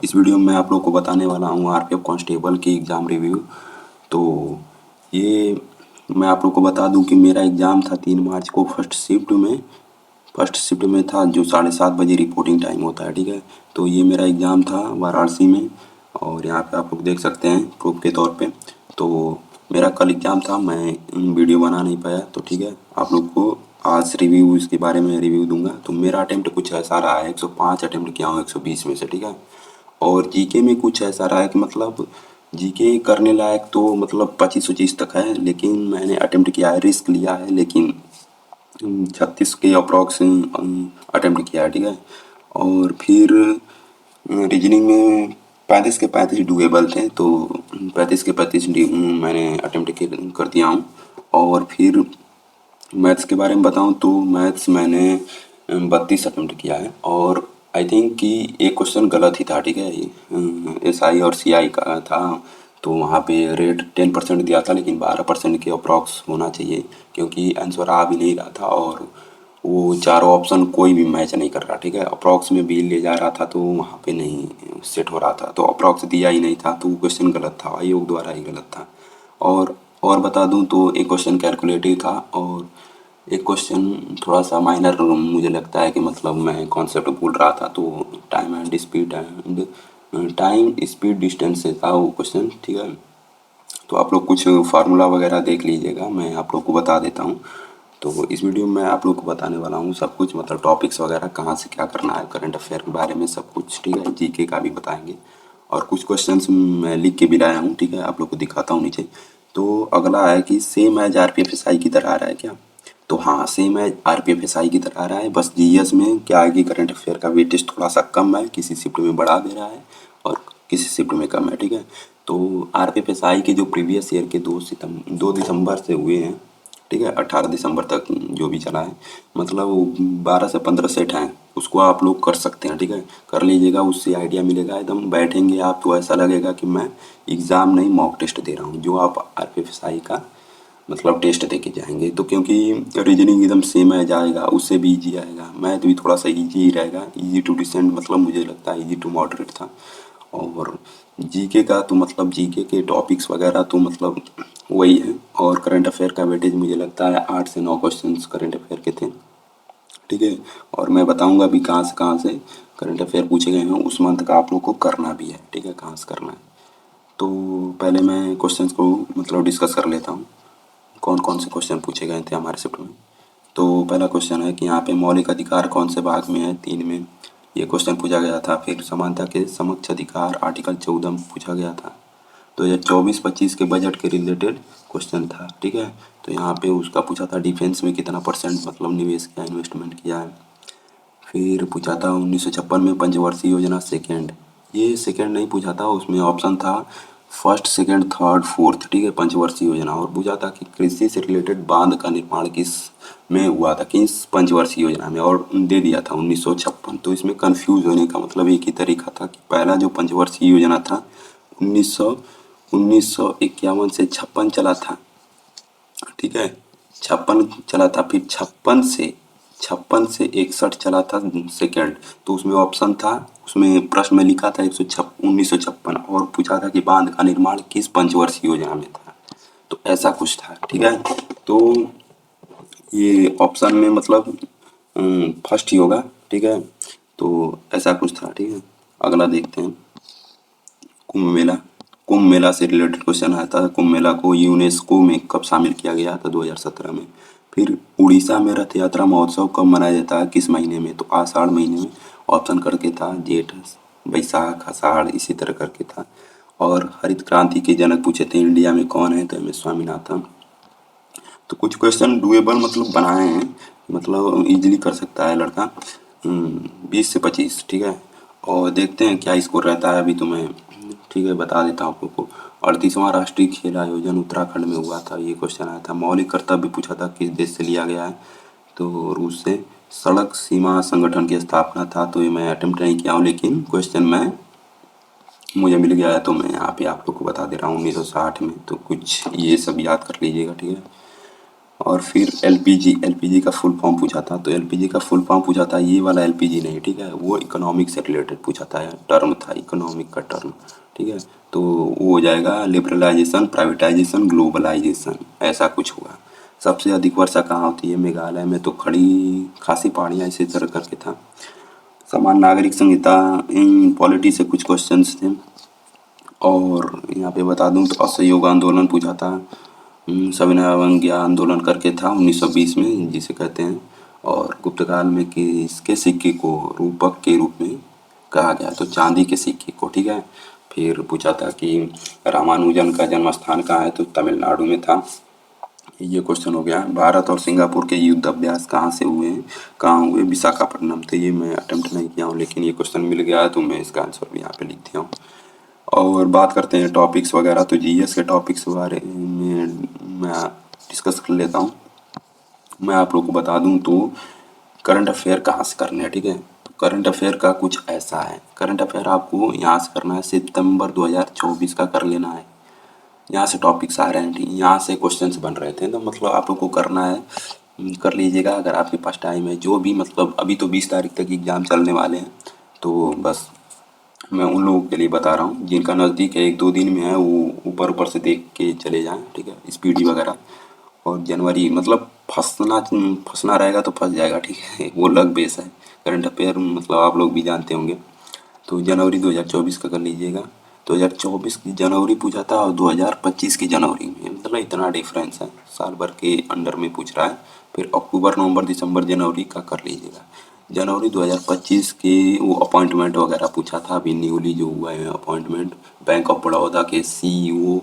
इस वीडियो में मैं आप लोग को बताने वाला हूँ आरपीएफ कांस्टेबल की एग्ज़ाम रिव्यू। तो ये मैं आप लोग को बता दूं कि मेरा एग्ज़ाम था 3 मार्च को फर्स्ट शिफ्ट में था, जो 7:30 बजे रिपोर्टिंग टाइम होता है, ठीक है। तो ये मेरा एग्ज़ाम था वाराणसी में, और यहाँ पे आप लोग देख सकते हैं प्रूफ के तौर पे। तो मेरा कल एग्ज़ाम था, मैं वीडियो बना नहीं पाया, तो ठीक है, आप लोग को आज रिव्यू इसके बारे में रिव्यू दूंगा। तो मेरा अटेम्प्ट कुछ ऐसा रहा है, 105 अटेम्प्ट किया हूँ 120 में से, ठीक है। और जीके में कुछ ऐसा रहा है कि मतलब जीके करने लायक तो मतलब 25-25 तक है, लेकिन मैंने अटेम्प्ट किया है, रिस्क लिया है, लेकिन 36 के अप्रॉक्स अटेम्प्ट किया है, ठीक है। और फिर रीजनिंग में 35 के 35 डुएबल थे, तो 35 के 35 मैंने अटेम्प्ट कर दिया हूँ। और फिर मैथ्स के बारे में बताऊँ तो मैथ्स मैंने 32 अटेम्प्ट किया है, और आई थिंक कि एक क्वेश्चन गलत ही था, ठीक है। एस आई और सी आई का था, तो वहाँ पे रेट 10% दिया था, लेकिन 12% के अप्रॉक्स होना चाहिए, क्योंकि आंसर आ भी नहीं रहा था, और वो चारों ऑप्शन कोई भी मैच नहीं कर रहा, ठीक है। अप्रॉक्स में भी ले जा रहा था, तो वहाँ पे नहीं सेट हो रहा था, तो अप्रॉक्स दिया ही नहीं था, तो वो क्वेश्चन गलत था, आयोग द्वारा ही गलत था। और बता दूं तो एक क्वेश्चन कैलकुलेटिव था, और एक क्वेश्चन थोड़ा सा माइनर मुझे लगता है कि मतलब मैं कॉन्सेप्ट भूल रहा था, तो टाइम स्पीड डिस्टेंस से था वो क्वेश्चन, ठीक है। तो आप लोग कुछ फार्मूला वगैरह देख लीजिएगा, मैं आप लोग को बता देता हूँ। तो इस वीडियो में मैं आप लोग को बताने वाला हूँ सब कुछ, मतलब टॉपिक्स वगैरह कहाँ से क्या करना है, करंट अफेयर के बारे में सब कुछ, ठीक है। जीके का भी बताएंगे, और कुछ क्वेश्चंस मैं लिख के भी लाया हूँ, ठीक है, आप लोग को दिखाता हूँ नीचे। तो अगला है कि सेम एज आरपीएफ एसआई की तरह आ रहा है क्या? तो हाँ, सेम एज आरपीएफ एसआई की तरह आ रहा है, बस जीएस में क्या है कि करंट अफेयर का वेटेज थोड़ा सा कम है, किसी शिफ्ट में बढ़ा दे रहा है और किसी शिफ्ट में कम है, ठीक है। तो आरपीएफ एसआई के जो प्रीवियस ईयर के 2 दिसंबर से हुए हैं, ठीक है, 18 दिसंबर तक जो भी चला है, मतलब वो 12 से 15 सेट हैं, उसको आप लोग कर सकते हैं, ठीक है। कर लीजिएगा, उससे आइडिया मिलेगा, एकदम बैठेंगे आप तो ऐसा लगेगा कि मैं एग्ज़ाम नहीं मॉक टेस्ट दे रहा हूँ, जो आप आरपीएफएसआई का मतलब टेस्ट दे के जाएंगे। तो क्योंकि रीजनिंग एकदम सेम है जाएगा, उससे भी इजी आएगा, मैथ भी थोड़ा सा इजी ही रहेगा, इजी टू डिसेंट, मतलब मुझे लगता है इजी टू मॉडरेट था। और जीके का तो मतलब जीके के टॉपिक्स वगैरह तो मतलब वही है, और करंट अफेयर का वेटेज मुझे लगता है 8 से 9 क्वेश्चंस करंट अफेयर के थे, ठीक है। और मैं बताऊंगा अभी कहाँ से करंट अफेयर पूछे गए हैं, उस मंथ का आप लोग को करना भी है, ठीक है, कहाँ से करना है। तो पहले मैं क्वेश्चंस को मतलब डिस्कस कर लेता हूँ, कौन कौन से क्वेश्चन पूछे गए थे हमारे शिफ्ट में। तो पहला क्वेश्चन है कि यहाँ पे मौलिक अधिकार कौन से भाग में है, 3 में, ये क्वेश्चन पूछा गया था। फिर समानता के समक्ष अधिकार आर्टिकल 14 में पूछा गया था। तो ये 24-25 के बजट के रिलेटेड क्वेश्चन था, ठीक है। तो यहाँ पे उसका पूछा था डिफेंस में कितना परसेंट मतलब निवेश किया, इन्वेस्टमेंट किया है। फिर पूछा था 1956 में पंचवर्षीय योजना सेकेंड, ये सेकेंड नहीं पूछा था, उसमें ऑप्शन था फर्स्ट, सेकेंड, थर्ड, फोर्थ, ठीक है, पंचवर्षीय योजना। और पूछा था कि कृषि से रिलेटेड बांध का निर्माण किस में हुआ था, किस पंचवर्षीय योजना में, और दे दिया था 1956। तो इसमें कंफ्यूज होने का मतलब एक ही तरीका था कि पहला जो पंचवर्षीय योजना था 1951 से 56 चला था, ठीक है, 56 चला था, फिर 56 से 61 चला था सेकेंड। तो उसमें ऑप्शन था, उसमें प्रश्न में लिखा था 1956, और पूछा था कि बांध का निर्माण किस पंचवर्षीय योजना में था, तो ऐसा कुछ था, ठीक है। तो ये ऑप्शन में मतलब फर्स्ट ही होगा, ठीक है। तो ऐसा कुछ था, ठीक है। अगला देखते हैं, कुंभ मेला। कुंभ मेला से रिलेटेड क्वेश्चन आया था, कुंभ मेला को यूनेस्को में कब शामिल किया गया था, 2017 में। फिर उड़ीसा में रथ यात्रा महोत्सव कब मनाया जाता है, किस महीने में, तो आषाढ़ महीने में, ऑप्शन करके था जेठ, बैसाख, आषाढ़, इसी तरह करके था। और हरित क्रांति के जनक पूछे थे इंडिया में कौन है, तो एम एस स्वामीनाथन। तो कुछ क्वेश्चन डुएबल मतलब बनाए हैं, मतलब इजीली कर सकता है लड़का, 20 से 25, ठीक है। और देखते हैं क्या स्कोर रहता है, अभी तो मैं ठीक है बता देता हूँ आप लोग को। 38वां राष्ट्रीय खेल आयोजन उत्तराखंड में हुआ था, ये क्वेश्चन आया था। मौलिक कर्तव्य पूछा था किस देश से लिया गया है, तो रूस से। सड़क सीमा संगठन की स्थापना था, तो ये मैं अटेम्प्ट नहीं किया हूँ, लेकिन क्वेश्चन मैं मुझे मिल गया है, तो मैं यहाँ पे आप लोग को बता दे रहा हूँ 1960 में। तो कुछ ये सब याद कर लीजिएगा, ठीक है। और फिर एलपीजी, एलपीजी का फुल फॉर्म पूछा था, तो एलपीजी का फुल फॉर्म पूछा था, ये वाला एलपीजी नहीं, ठीक है, वो इकोनॉमिक से रिलेटेड पूछा था, टर्म था इकोनॉमिक का टर्म, ठीक है। तो वो हो जाएगा लिबरलाइजेशन, प्राइवेटाइजेशन, ग्लोबलाइजेशन, ऐसा कुछ हुआ। सबसे अधिक वर्षा कहाँ होती है? मेघालय में। तो खड़ी खासी पहाड़ियाँ इसी तरह करके था। समान नागरिक संहिता, इन पॉलिटी से कुछ क्वेश्चंस थे। और यहाँ पे बता दूं तो असहयोग आंदोलन पूछा था। सविनय अवज्ञा आंदोलन करके था 1920 में, जिसे कहते हैं। और गुप्त काल में किसके सिक्के को रूपक के रूप में कहा गया? तो चांदी के सिक्के को, ठीक है। फिर पूछा था कि रामानुजन का जन्म स्थान कहाँ है? तो तमिलनाडु में था। ये क्वेश्चन हो गया। भारत और सिंगापुर के युद्ध अभ्यास कहाँ से हुए हैं? कहाँ हुए? विशाखापट्टनम। तो ये मैं अटेम्प्ट नहीं किया हूँ, लेकिन ये क्वेश्चन मिल गया है तो मैं इसका आंसर भी यहाँ पे लिख दिया हूँ। और बात करते हैं टॉपिक्स वगैरह, तो जीएस के टॉपिक्स के बारे में मैं डिस्कस कर लेता हूँ। मैं आप लोग को बता दूं तो करंट अफेयर कहाँ से करने हैं, ठीक है। करंट अफेयर का कुछ ऐसा है, करंट अफेयर आपको यहाँ से करना है, सितंबर 2024 का कर लेना है। यहाँ से टॉपिक्स आ रहे हैं, ठीक, यहाँ से क्वेश्चंस बन रहे थे, तो मतलब आप लोग को करना है, कर लीजिएगा अगर आपके पास टाइम है। जो भी मतलब अभी तो 20 तारीख तक एग्ज़ाम चलने वाले हैं, तो बस मैं उन लोगों के लिए बता रहा हूँ जिनका नज़दीक है, 1-2 दिन में है, वो ऊपर ऊपर से देख के चले जाएं, ठीक है, स्पीडी वगैरह। और जनवरी मतलब फंसना फंसना रहेगा तो फंस जाएगा, ठीक है, वो लग बेस है। करंट अफेयर मतलब आप लोग भी जानते होंगे। तो जनवरी 2024 का कर लीजिएगा। 2024 की जनवरी पूछा था और 2025 की जनवरी में, मतलब इतना डिफरेंस है, साल भर के अंडर में पूछ रहा है। फिर अक्टूबर, नवंबर, दिसंबर, जनवरी का कर लीजिएगा। जनवरी 2025 के वो अपॉइंटमेंट वगैरह पूछा था, अभी न्यूली जो हुआ है अपॉइंटमेंट, बैंक ऑफ बड़ौदा के सीईओ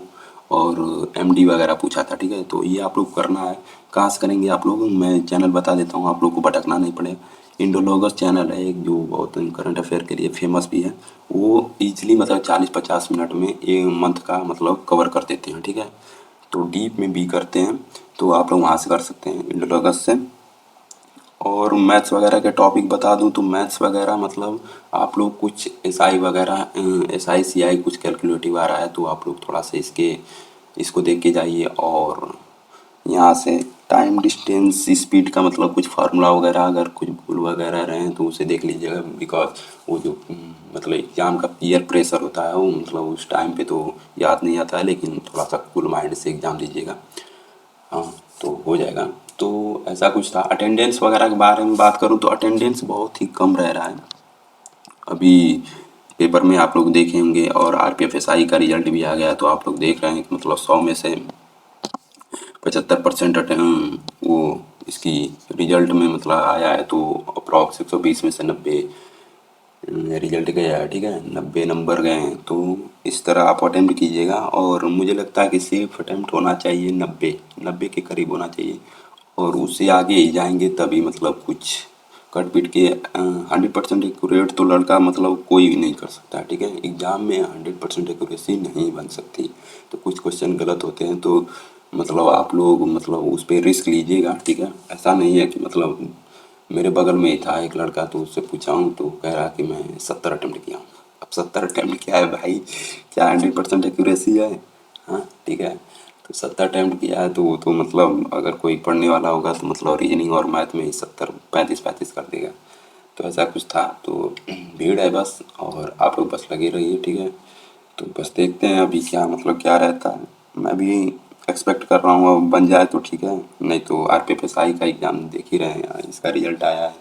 और एमडी वगैरह पूछा था, ठीक है। तो ये आप लोग करना है। कहाँ से करेंगे आप लोग? मैं चैनल बता देता हूँ, आप लोग को भटकना नहीं पड़े। इंडोलॉगस चैनल है एक, जो बहुत करंट अफेयर के लिए फेमस भी है। वो इजीली मतलब 40-50 मिनट में एक मंथ का मतलब कवर कर देते हैं, ठीक है। तो डीप में भी करते हैं, तो आप लोग वहाँ से कर सकते हैं इंडोलॉगस से। और मैथ्स वगैरह के टॉपिक बता दूं तो मैथ्स वगैरह मतलब आप लोग कुछ एसआई वगैरह, एसआई सीआई कुछ कैलकुलेटिव आ रहा है, तो आप लोग थोड़ा सा इसको देख के जाइए। और यहाँ से टाइम डिस्टेंस स्पीड का मतलब कुछ फार्मूला वगैरह अगर कुछ भूल वगैरह रहे हैं तो उसे देख लीजिएगा, बिकॉज वो जो मतलब एग्जाम का पीयर प्रेशर होता है, वो मतलब उस टाइम पे तो याद नहीं आता है, लेकिन थोड़ा सा कूल माइंड से एग्जाम दीजिएगा, हाँ, तो हो जाएगा। तो ऐसा कुछ था। अटेंडेंस वगैरह के बारे में बात करूँ तो अटेंडेंस बहुत ही कम रह रहा है। अभी पेपर में आप लोग देखे होंगे, और आरपीएफएसआई का रिजल्ट भी आ गया, तो आप लोग देख रहे हैं कि मतलब 100 में से 75% वो इसकी रिजल्ट में मतलब आया है, तो अप्रॉक्स 120 में से 90 रिजल्ट गया है, ठीक है, 90 नंबर गए हैं। तो इस तरह आप अटेम्प्ट कीजिएगा, और मुझे लगता है कि सेफ अटेम्प्ट होना चाहिए 90 के करीब होना चाहिए, और उससे आगे ही जाएंगे तभी मतलब कुछ कट पिट के 100% एक्यूरेट तो लड़का मतलब कोई भी नहीं कर सकता, ठीक है। एग्जाम में 100% एक्यूरेसी नहीं बन सकती, तो कुछ क्वेश्चन गलत होते हैं, तो मतलब आप लोग मतलब उस पर रिस्क लीजिएगा, ठीक है। ऐसा नहीं है कि मतलब मेरे बगल में ही था एक लड़का, तो उससे पूछा हूँ तो कह रहा कि मैं 70 अटेम्प्ट किया हूँ। अब 70 अटेम्प्ट किया है भाई, क्या 100% एक्यूरेसी है? हाँ, ठीक है। तो 70 अटेम्प्ट किया है, तो वो तो मतलब अगर कोई पढ़ने वाला होगा तो मतलब रीजनिंग और मैथ में ही 70 35 कर देगा। तो ऐसा कुछ था। तो भीड़ है बस, और आप लोग बस लगे रहिए, ठीक है। तो बस देखते हैं अभी क्या मतलब क्या रहता है। मैं भी एक्सपेक्ट कर रहा हूँ अब बन जाए तो ठीक है, नहीं तो आरपीएफएसआई का एग्ज़ाम देख ही रहे हैं, इसका रिजल्ट आया है।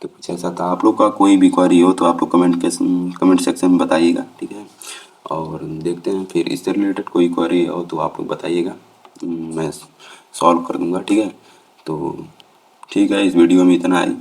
तो कुछ ऐसा था। आप लोग का कोई भी क्वेरी हो तो आप लोग कमेंट सेक्शन में बताइएगा, ठीक है। और देखते हैं फिर इससे रिलेटेड कोई क्वेरी हो तो आप लोग बताइएगा, मैं सॉल्व कर दूंगा, ठीक है। तो ठीक है, इस वीडियो में इतना ही।